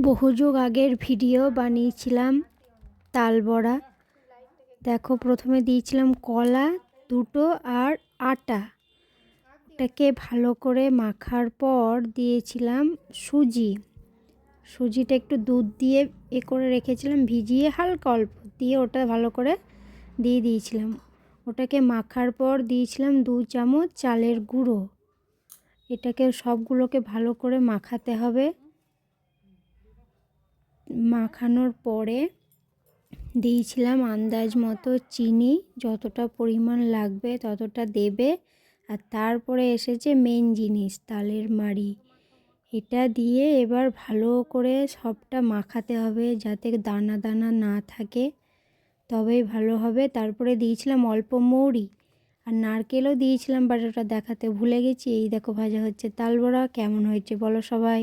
বহু যুগ আগের ভিডিও বানিয়েছিলাম তাল বড়া। দেখো, প্রথমে দিয়েছিলাম কলা দুটো আর আটা। ওটাকে ভালো করে মাখার পর দিয়েছিলাম সুজিটা একটু দুধ দিয়ে করে রেখেছিলাম, ভিজিয়ে হালকা অল্প দিয়ে ওটা ভালো করে দিয়ে দিয়েছিলাম। ওটাকে মাখার পর দিয়েছিলাম 2 চামচ চালের গুঁড়ো। এটাকে সবগুলোকে ভালো করে মাখাতে হবে। মাখানোর পরে দিয়েছিলাম আন্দাজ মতো চিনি, যতটা পরিমাণ লাগবে ততটা দেবে। আর তারপরে এসেছে মেন জিনিস, তালের মাড়ি। এটা দিয়ে এবার ভালো করে সবটা মাখাতে হবে যাতে দানা দানা না থাকে, তবেই ভালো হবে। তারপরে দিয়েছিলাম অল্প মৌরি আর নারকেলও দিয়েছিলাম, বাট ওটা দেখাতে ভুলে গেছি। এই দেখো ভাজা হচ্ছে তাল বড়া। কেমন হয়েছে বলো সবাই।